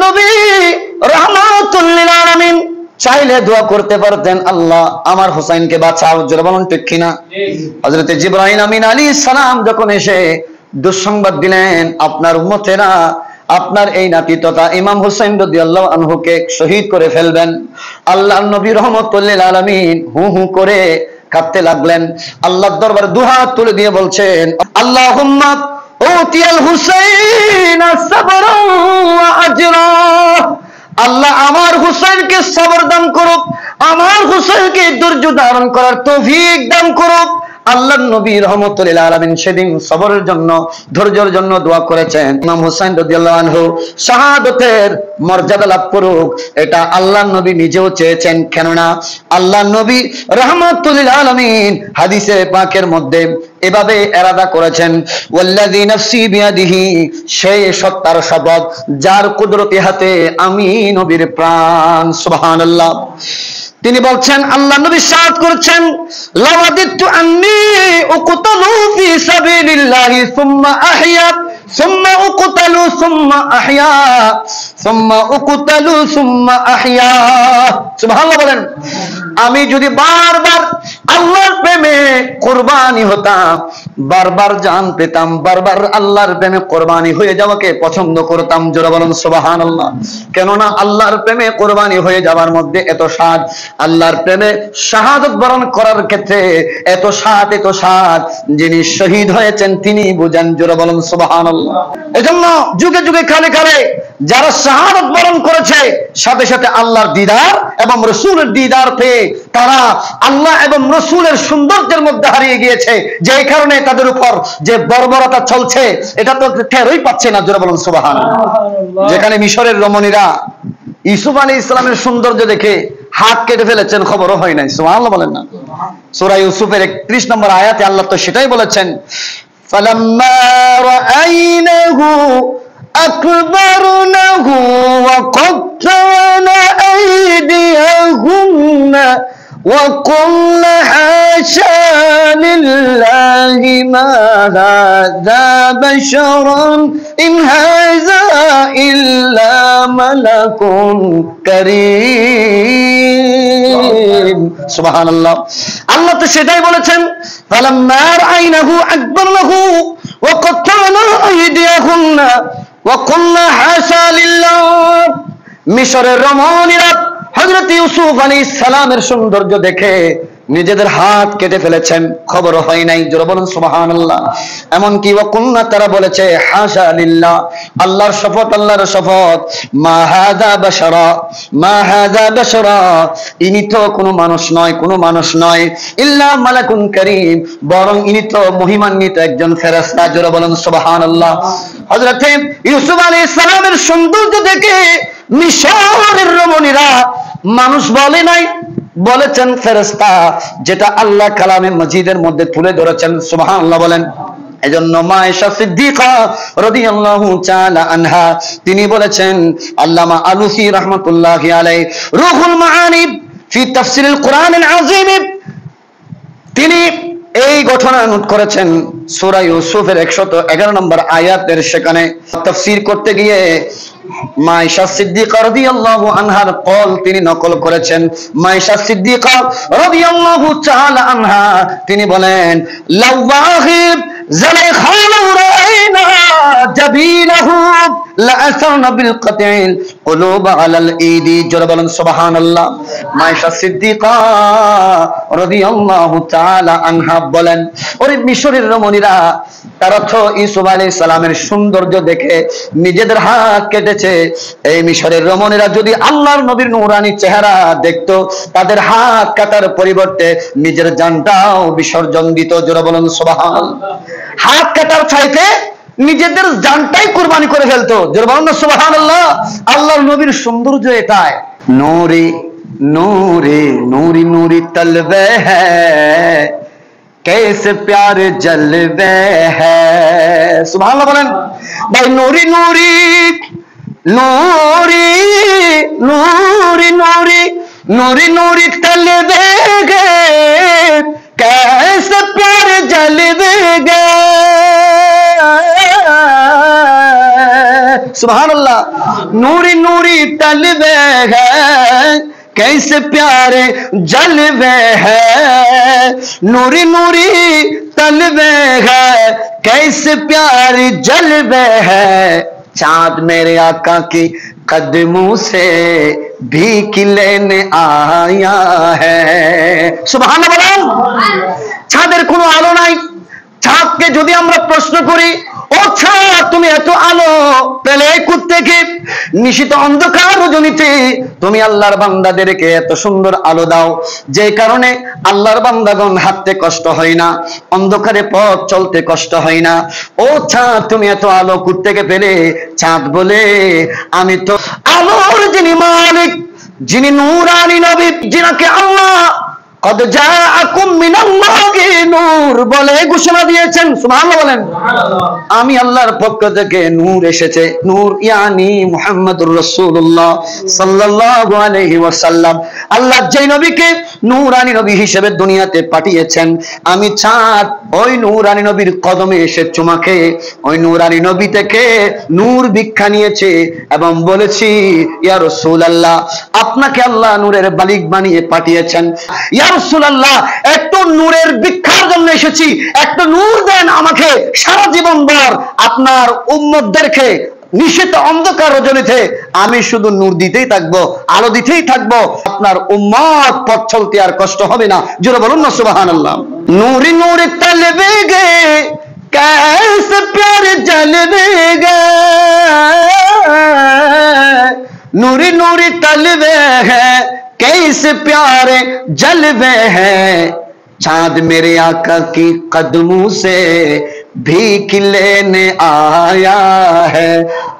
নবী রাহমাতুল লিল আলামিন চাইলে দোয়া করতে পারতেন, আল্লাহ আমার হুসাইনকে বাঁচাও। জোরে বলুন ঠিক কিনা? হযরত জিবরাইল আমিন আলাইহিস সালাম যখন এসে দুঃসংবাদ দিলেন, আপনার উম্মতেরা আপনার এই নাতি তথা ইমাম হুসাইন রাদিয়াল্লাহু আনহুকে শহীদ করে ফেলবেন, আল্লাহর নবী রাহমাতুল লিল আলামিন হু হু করে কাঁদতে লাগলেন। আল্লাহর দরবারে দুহাত তুলে দিয়ে বলছেন, আল্লাহুম্মা উতিয়াল হুসাইন সাবরা ওয়া আজরা, আল্লাহ আমার হুসাইনকে সবর দান করুক, আমার হুসাইনকে ধৈর্য ধারণ করার তৌফিক দান করুক। আল্লাহর নবী রাহমাতুল লিল আলামিন সেদিন সবরের জন্য, ধৈর্যের জন্য দোয়া করেছেন। ইমাম হুসাইন রাদিয়াল্লাহু আনহু শাহাদাতের মর্যাদা লাভ করুক, এটা আল্লাহর নবী নিজেও চেয়েছেন। কেননা আল্লাহর নবী রাহমাতুল লিল আলামিন হাদিসে পাকের মধ্যে এভাবে এরাদা করেছেন, ওয়াল্লাযী নাফসি বিয়াদিহি, সেই সত্তার শপথ যার কুদরতি হাতে আমি নবীর প্রাণ। সুবহানাল্লাহ। তিনি বলছেন, আল্লাহ নবী সাদ করেছেন, লাওয়াদিতু আন্নী উকতালু ফি সাবিলিল্লাহি সুম্মা আহইয়া সুম্মা উকতালু সুম্মা আহইয়া সুম্মা উকতালু সুম্মা আহইয়া। সুবহানাল্লাহ বলেন। আমি যদি বারবার আল্লাহর প্রেমে কুরবানি হতাম, বারবার জান পেতাম, বারবার আল্লাহর প্রেমে কুরবানি হয়ে যাওয়াকে পছন্দ করতাম। জোরে বলুন সুবহানাল্লাহ। কেননা আল্লাহর প্রেমে কুরবানি হয়ে যাওয়ার মধ্যে এত স্বাদ, আল্লাহর প্রেমে শাহাদাত বরণ করার ক্ষেত্রে এত স্বাদ, এত স্বাদ, যিনি শহীদ হয়েছেন তিনি বুঝেন। জোরে বলুন সুবহানাল্লাহ। এজন্য যুগে যুগে কালে কালে যারা শাহাদাত বরণ করেছে, সাথে সাথে আল্লাহর দিদার এবং রাসূলের দিদার পেয়ে তারা আল্লাহ এবং রাসূলের সৌন্দর্যের মধ্যে হারিয়ে গিয়েছে, যে কারণে তাদের উপর যে বর্বরতা চলছে এটা তো টেরই পাচ্ছে না। জোরে বলুন সুবহানাল্লাহ। যেখানে মিশরের রমণীরা ইউসুফ আলাইহিস সালামের সৌন্দর্য দেখে হাত কেটে ফেলেছেন, খবরও হয় নাই। সুবহানাল্লাহ বলেন না? সূরা ইউসুফের 31 নম্বর আয়াতে আল্লাহ তো সেটাই বলেছেন, ফালাম্মা রাআইনাহু আকবারনাহু ওয়া কাত্তানা আইদিয়াহুন্না ওয়া কুলনা হাশা লিল্লাহি মা হাযা বাশারান ইন হাযা ইল্লা মালাকুন কারীম। সুবহানাল্লাহ। আল্লাহ তো সেটাই বলেছেন, ফালাম্মা রাআইনাহু আকবারনাহু ওয়া কাত্তানা আইদিয়াহুন্না ওয়া কুলনা হাশা লিল্লাহ। মিশরের রমণীরা হযরত ইউসুফ আলাইহিস সালামের সৌন্দর্য দেখে নিজেদের হাত কেটে ফেলেছেন, খবর হয় নাই। জোরে বলুন সুবহানাল্লাহ। এমনকি ওয়াকুন্না, তারা বলেছে হাশা লিল্লাহ, আল্লাহর শপথ, আল্লাহর শপথ, মা হাযা বাশারা, মা হাযা বাশারা, ইনি তো কোনো মানুষ নয়, কোনো মানুষ নয়, ইল্লা মালাকুন কারীম, বরং ইনি তো মহিমান্বিত একজন ফেরেশতা। জোরে বলুন সুবহানাল্লাহ। হযরত ইউসুফ আলাইহিস সালামের সৌন্দর্য দেখে মিশরের রমণীরা মানুষ বলে নাই, বলেছেন ফেরেশতা, যেটা আল্লাহ কালামে মাজিদের মধ্যে তুলে ধরেছেন। সুবহানাল্লাহ বলেন। এজন্য মা আয়েশা সিদ্দিকা রাদিয়াল্লাহু তাআলা আনহা তিনি বলেছেন, আল্লামা আলুসি রাহমাতুল্লাহি আলাইহি রুহুল মাআনি ফি তাফসিরুল কোরআনিল আযীম, তিনি এই ঘটনা নোট করেছেন সূরা ইউসুফের 111 নম্বর আয়াতের, সেখানে তাফসীর করতে গিয়ে মা আয়েশা সিদ্দিকা রাদিয়াল্লাহু আনহার কল তিনি নকল করেছেন। মা আয়েশা সিদ্দিকা রাদিয়াল্লাহু তাআলা আনহা তিনি বলেন, লাওয়াহিব যালাইখা রাইনা জাবিনাহু লাআসারনা বিল কাতিল কুলুব আলাল ঈদি। জোরে বলেন সুবহানাল্লাহ। মা আয়েশা সিদ্দিকা রাদিয়াল্লাহু তাআলা আনহা বলেন, ওরে মিশরের রমণীরা, তারা তো ইউসুফ আলাইহিস সালামের সৌন্দর্য দেখে নিজেদের হাত কেটেছে। এই মিশরের রমণীরা যদি আল্লাহর নবীর নূরানি চেহারা দেখতো, তাদের হাত কাটার পরিবর্তে নিজের জানটাও বিসর্জন দিত। জোরে বলেন সুবহানাল্লাহ। হাত কাটার চাইতে নিজেদের জানটাই কুরবানি করে ফেলতো। জোরে বলেন সুবহানাল্লাহ। আল্লাহর নবীর সৌন্দর্য এটাই। নূরি নূরি নূরি নূরি তলবে হ্যায় कैसे प्यार जलवे है। सुभान बोलें भाई। नूरी नूरी नूरी नूरी नूरी नूरी नूरी तलवे गे, कैसे प्यार जलवे गे। सुभानअल्लाह। नूरी नूरी तलवे हैं कैसे प्यारे जलवे हैं, नूरी नूरी तलवे हैं कैसे प्यारे जलवे हैं, चांद मेरे आका की कदमों से भीख लेने आया है। सुबहानाल्लाह। চাঁদের কোনো আলো নাই। চাঁদকে যদি আমরা প্রশ্ন করি, ও চাঁদ তুমি এত আলো পেলে কোত্থেকে? নিশিত অন্ধকার রজনীতে তুমি আল্লাহর বান্দাদেরকে এত সুন্দর আলো দাও, যে কারণে আল্লাহর বান্দাগণ হাঁটতে কষ্ট হয় না, অন্ধকারে পথ চলতে কষ্ট হয় না। ও চাঁদ তুমি এত আলো কোত্থেকে পেলে? চাঁদ বলে, আমি তো আলোর যিনি মালিক, যিনি নূরানী নবী, যিনাকে আল্লাহ কদ জাআকুম মিনাল্লাহি নূর বলে ঘোষণা দিয়েছেন। সুবহানাল্লাহ বলেন। আমি আল্লাহর পক্ষ থেকে নূর এসেছে। নূর ইয়ানি মুহাম্মাদুর রাসূলুল্লাহ সাল্লাল্লাহু আলাইহি ওয়াসাল্লাম। আল্লাহ যেই নবীকে নূরানী নবী হিসেবে দুনিয়াতে পাঠিয়েছেন, আমি চাঁদ ওই নূরানী নবীর কদমে এসে চুমা খেয়ে ওই নূরানী নবী থেকে নূর ভিক্ষা নিয়েছে এবং বলেছি, ইয়া রাসূলুল্লাহ আপনাকে আল্লাহ নূরের মালিক বানিয়ে পাঠিয়েছেন। ইয়া রাসূলুল্লাহ একটু নূরের ভিক্ষার জন্য এসেছি, একটু নূর দেন আমাকে, সারা জীবন ভর আপনার উম্মতদেরকে নিষিদ্ধ অন্ধকার রজনীতে আমি শুধু নূর দিতেই থাকবো, আলো দিতেই থাকবো, আপনার উম্মত পথ চলতে আর কষ্ট হবে না। জোরে বলুন না সুবহানাল্লাহ। নূরি নূরি তলবে গে कैसे प्यार जलवे गे, नूरी नूरी तलवे हैं कैसे प्यारे जलवे हैं, चांद मेरे आका की कदमों से भीख लेने आया है,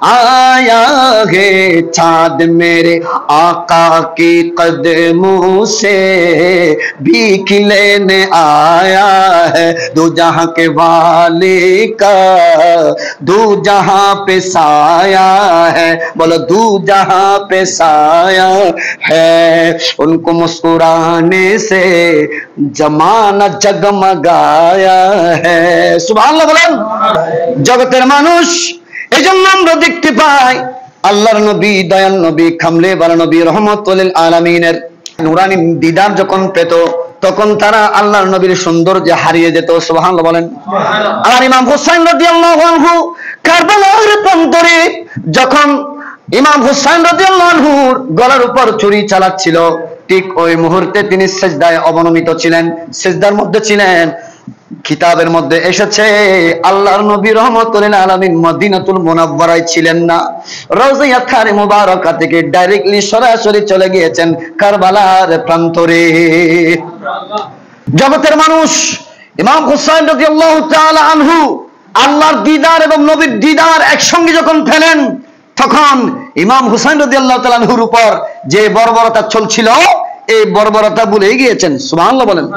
आया है चांद मेरे आका की कदमों से भीख लेने आया है, दो जहां के वाले का दो जहां पे साया है, बोलो दो जहां पे साया है, उनको मुस्कुराने से जमाना जगमगाया है। सुभान अल्लाह বলেন। জগতের মানুষ এজন্য আমরা দেখতে পাই আল্লাহর নবী, দয়াল নবী, কামলে বালা নবী রহমাতুল লিল আলামিনের নূরানী দিদার যখন পেত তখন তারা আল্লাহর নবীর সৌন্দর্য হারিয়ে যেত। সুবহানাল্লাহ বলেন। আর ইমাম হুসাইন রাদিয়াল্লাহু আনহু কারবালার প্রান্তরে যখন ইমাম হুসাইন রাদিয়াল্লাহু আনহুর গলার উপর ছুরি চালাচ্ছিল, ঠিক ওই মুহূর্তে তিনি সিজদায় অবনমিত ছিলেন, সিজদার মধ্যে ছিলেন। কিতাবের মধ্যে এসেছে আল্লাহর নবী রাহমাতুল লিল আলামিন মদিনাতুল মুনাওয়ারায় ছিলেন না, রওজা ইয়াখারে মুবারাকা থেকে ডাইরেক্টলি সরাসরি চলে গিয়েছেন কারবালার প্রান্তরে। জগতের মানুষ ইমাম হুসাইন রাদিয়াল্লাহু তাআলা আনহু আল্লাহর দিদার এবং নবীর দিদার একসঙ্গে যখন পেলেন, তখন ইমাম হুসাইন রাদিয়াল্লাহু তাআলা আনহুর উপর যে বর্বরতা চলছিল, এই বর্বরতা ভুলে গিয়েছেন। সুবহানাল্লাহ বলেন।